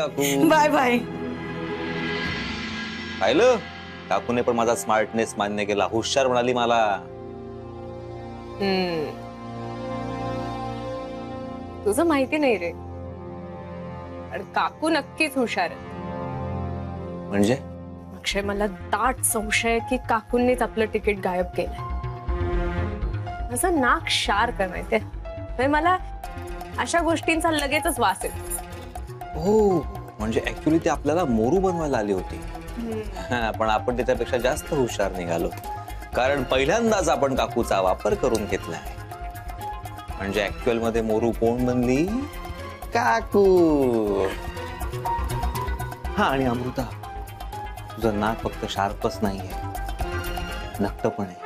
काकू. Bye bye. पाहिलं, काकूने पण माझा स्मार्टनेस मान्य केला, हुशार म्हणाली मला. तुझं माहिती नाही रे, पण काकू नक्कीच हुशार आहे. म्हणजे अक्षय, मला दाट संशय की काकूंनीच आपलं तिकीट गायब केलंय. असं नाक शार्क आहे माहितीये, म्हणजे मला अशा गोष्टींचा लगेचच वास येतो. हो, म्हणजे ऍक्च्युली ते आपल्याला मोरू बनवायला आली होती. पण आपण त्याच्यापेक्षा जास्त हुशार निघालो, कारण पहिल्यांदाच आपण काकूचा वापर करून घेतलाय. म्हणजे ऍक्च्युअल मध्ये मोरू कोण बनली? काकू. हा, आणि अमृता, तुझं नाक फक्त शार्पच नाहीये, नक्ट पण आहे.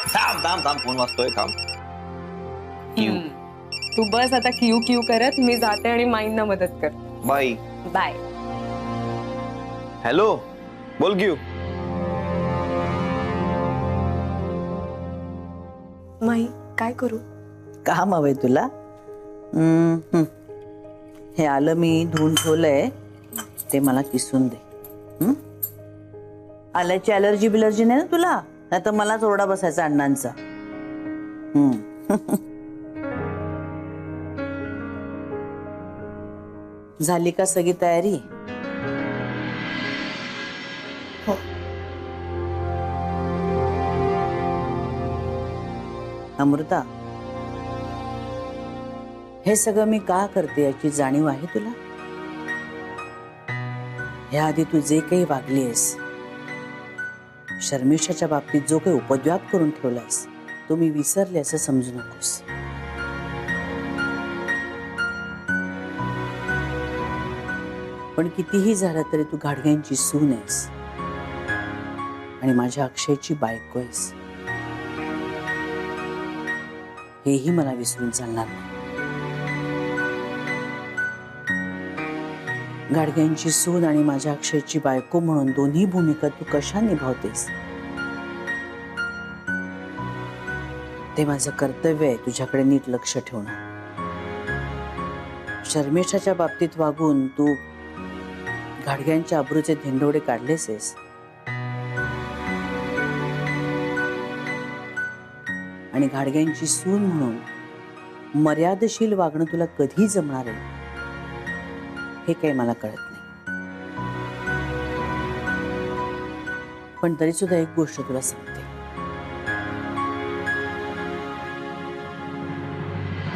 थांब थांब थांब, फोन वाजतोय, थांब. तू बस आता क्यू क्यू करत, मी जाते आणि माईंना मदत कर. Bye bye. हॅलो, बोल क्यू. माई, काय करू? काम हवंय तुला? हे आलं मी धुवून ठेवलंय, ते मला किसून दे. आल्याची अलर्जी बिलर्जी नाही ना तुला? नाही तर मलाच ओरडा बसायचा अण्णांचा. झाली का सगळी तयारी? हो. अमृता, हे सगळं मी का करते याची जाणीव आहे तुला? ह्याआधी तू जे काही वागलीस, शर्मिष्ठाच्या बाबतीत जो काही उपद्व्याप करून ठेवलास, तो मी विसरले असं समजू नकोस. पण कितीही झालं तरी तू घाडग्यांची सून आहेस आणि माझ्या अक्षयची बायको आहेस, हेही मला विसरून चालणार नाही. गाडग्यांची सून आणि माझ्या अक्षयची बायको म्हणून दोन्ही भूमिका तू कशा निभावतेस, ते माझं कर्तव्य आहे तुझ्याकडे नीट लक्ष ठेवणं. शर्मिष्ठाच्या बाबतीत वागून तू गाडग्यांच्या अब्रूचे धिंडोडे काढलेस आहेस. आणि गाडग्यांची सून म्हणून मर्यादशील वागणं तुला कधी जमणार आहे हे काही मला कळत नाही. पण तरी सुद्धा एक गोष्ट तुला सांगते,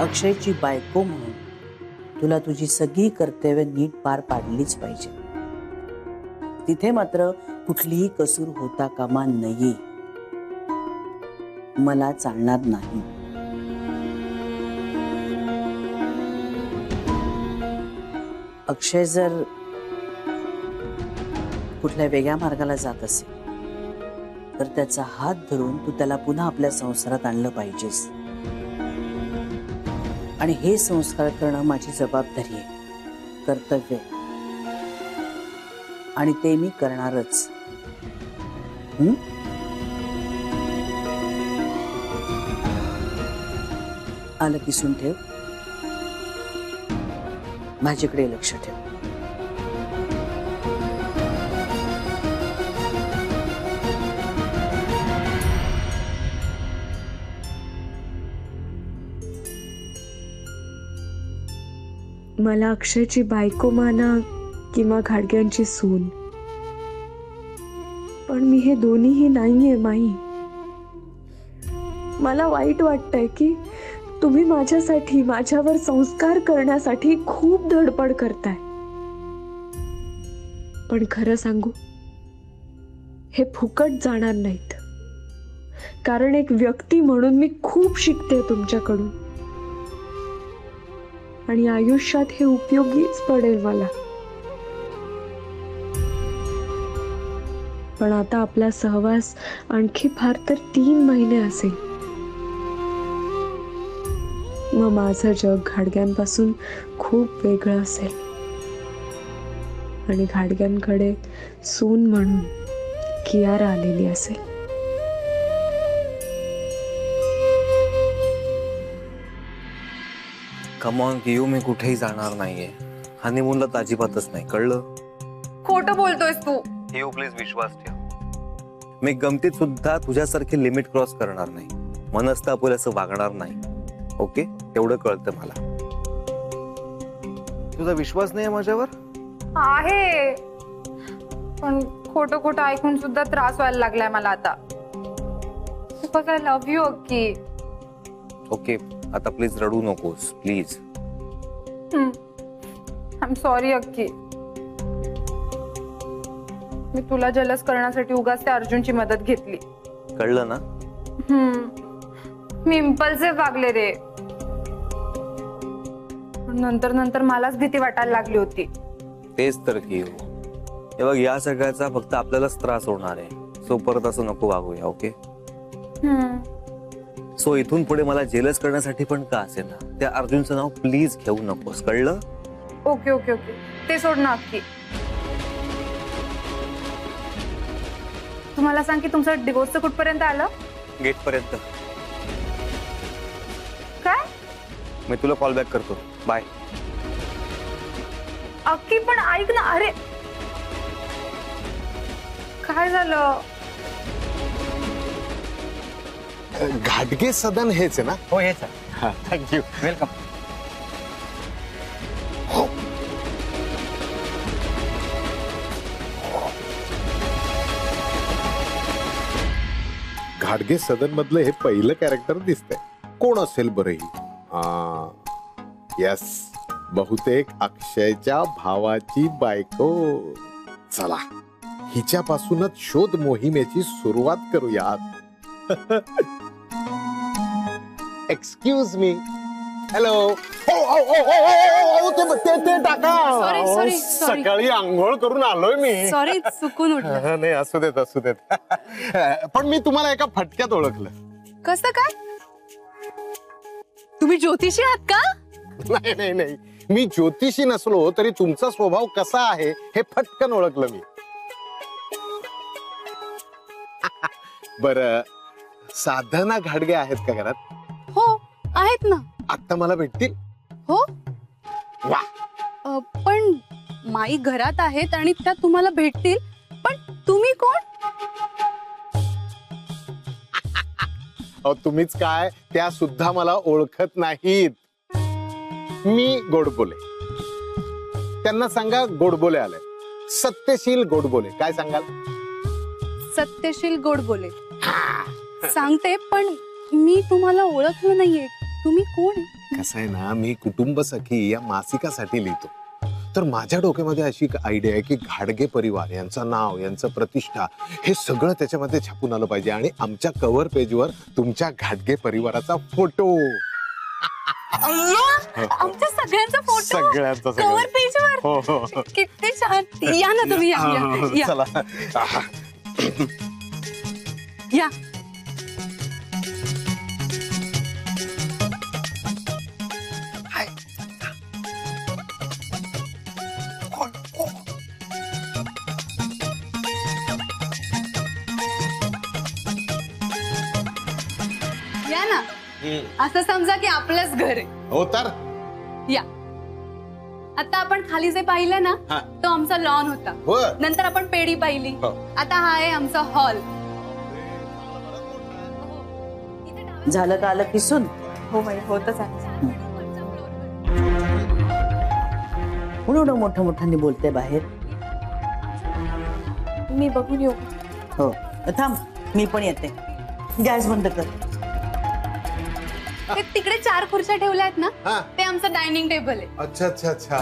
अक्षयची बायको म्हणून तुला तुझी सगळी कर्तव्य नीट पार पाडलीच पाहिजे. तिथे मात्र कुठलीही कसूर होता कामा नये. मला चालणार नाही. अक्षय जर कुठल्या वेगळ्या मार्गाला जात असेल तर त्याचा हात धरून तू त्याला पुन्हा आपल्या संसारात आणलं पाहिजेस. आणि हे संस्कार करणं माझी जबाबदारी आहे, कर्तव्य आहे, आणि ते मी करणारच. आलं किसून ठेव, माझ्याकडे लक्ष ठेव. मला अक्षयची बायको माना किंवा घाडग्यांची सून, पण मी हे दोन्हीही नाहीये माई. मला वाईट वाटतंय की तुम्ही माझ्यासाठी, माझ्यावर संस्कार करण्यासाठी खूप धडपड करताय. पण खरं सांगू, हे फुकट जाणार नाहीत, कारण एक व्यक्ती म्हणून मी खूप शिकते तुमच्याकडून आणि आयुष्यात हे उपयोगीच पडेल मला. पण आता आपला सहवास आणखी फार तर 3 महिने असेल. मग माझं जग घाडग्यांपासून खूप वेगळं असेल आणि घाडग्यांकडे सून म्हणून कियारा आलेली असेल. कम ऑन कियू, मी कुठेही जाणार नाहीये. हनीमूनला तर अजिबातच नाही, कळलं? खोटं बोलतोयस तू. येऊ प्लीज, विश्वास ठेव. मी गमतीत सुद्धा तुझ्यासारखे लिमिट क्रॉस करणार नाही, मनस्तापूर असं वागणार नाही. ओके, तेवढं कळतं मला. तुझा विश्वास नाही माझ्यावर? आहे, पण खोटं खोटं ऐकून सुद्धा त्रास व्हायला लागलाय मला आता. Because I love you Akki. Okay, आता प्लीज रडू नकोस, प्लीज. आय एम सॉरी अक्की. मी तुला जलस करण्यासाठी उगाच त्या अर्जुनची मदत घेतली. कळलं ना? मी इम्पल्सिव्ह वागले रे. नंतर नंतर मलाच भीती वाटायला लागली होती. तेच तर की. हे बघ, या सगळ्याचा फक्त आपल्यालाच त्रास होणार आहे. सो परत असं नको वागूया. ओके, सो इथून पुढे मला जेलस करण्यासाठी पण का असे ना, त्या अर्जुनचं नाव प्लीज घेऊ नकोस, कळलं? ओके ओके ओके, ते सोड ना अक्की. तुम्हाला सांग की तुमचं डिवोर्सचं कुठपर्यंत आलं? गेट पर्यंत. काय? मी तुला कॉल बॅक करतो. बाय. अक्की पण ऐक ना. अरे काय झालं? घाटगे सदन हेच आहे ना? हो, हेच आहे. थँक्यू. वेलकम. घाटगे सदन मधलं हे पहिलं कॅरेक्टर दिसतंय. कोण असेल बरं ही? यस, बहुतेक अक्षयच्या भावाची बायको. चला, हिच्यापासूनच शोध मोहिमेची सुरुवात करूयात. Excuse me. हॅलो. ते टाका. Sorry, sorry, sorry. सकाळी आंघोळ करून आलोय मी. सॉरी, चुकून उठलं. नाही, असू देत असू देत. पण मी तुम्हाला एका फटक्यात ओळखलं. कसं काय? तुम्ही ज्योतिषी आहात का? नाही नाही नाही, मी ज्योतिषी नसलो तरी तुमचा स्वभाव कसा आहे हे फटकन ओळखलं मी. बर, साधना घाटगे आहेत का घरात? हो, आहेत ना. आता मला भेटतील? हो. वा. पण माई घरात आहेत आणि त्या तुम्हाला भेटतील. पण तुम्ही कोण? तुम्हीच काय, त्या सुद्धा मला ओळखत नाहीत. मी गोडबोले. त्यांना सांगा गोडबोले आले. सत्यशील गोडबोले. काय सांगाल? सत्यशील गोडबोले. सांगते, पण मी तुम्हाला ओळखलं नाहीये. तुम्ही कोण आहे? कसं आहे ना, मी कुटुंब सखी या मासिकासाठी लिहितो. तर माझ्या डोक्यामध्ये अशी एक आयडिया आहे की घाटगे परिवार यांचं नाव, यांचं प्रतिष्ठा हे सगळं त्याच्यामध्ये छापून आलं पाहिजे आणि आमच्या कव्हर पेजवर तुमच्या घाटगे परिवाराचा फोटो. आमच्या सगळ्यांचा फोटो सगळ्यांचा कव्हर पेजवर. हो हो. किती छान. या ना तुम्ही. या. चला. या. या ना. असं समजा की आपलंच घर आहे. हो तर. या. आता आपण खाली जे पाहिलं ना, हा. तो आमचा लॉन होता. हो. नंतर आपण पेढी पाहिली. हो. आता हा आहे आमचा हॉल. झालं का आलं किसून? हो बाई, होतच आहे. म्हणून एवढं मोठं मोठ्याने बोलते बाहेर. मी बघून येऊ. हो, थांब, मी पण येते. गॅस बंद कर. ते तिकडे 4 खुर्च्या ठेवल्या आहेत ना, हा. ते आमचं डायनिंग टेबल आहे. अच्छा अच्छा अच्छा.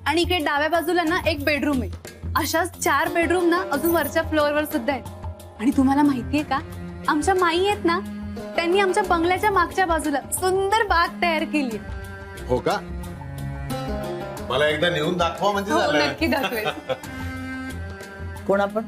आणि इकडे डाव्या बाजूला ना एक बेडरूम आहे. अशाच 4 बेडरूम ना अजून वरच्या फ्लोअरवर सुद्धा आहेत. आणि तुम्हाला माहितीये का, आमच्या माई आहेत ना, त्यांनी आमच्या बंगल्याच्या मागच्या बाजूला सुंदर बाग तयार केली. हो का? मला एकदा नेऊन दाखवा म्हणजे हो, झालं. नक्की दाखवेल. कोण आपण?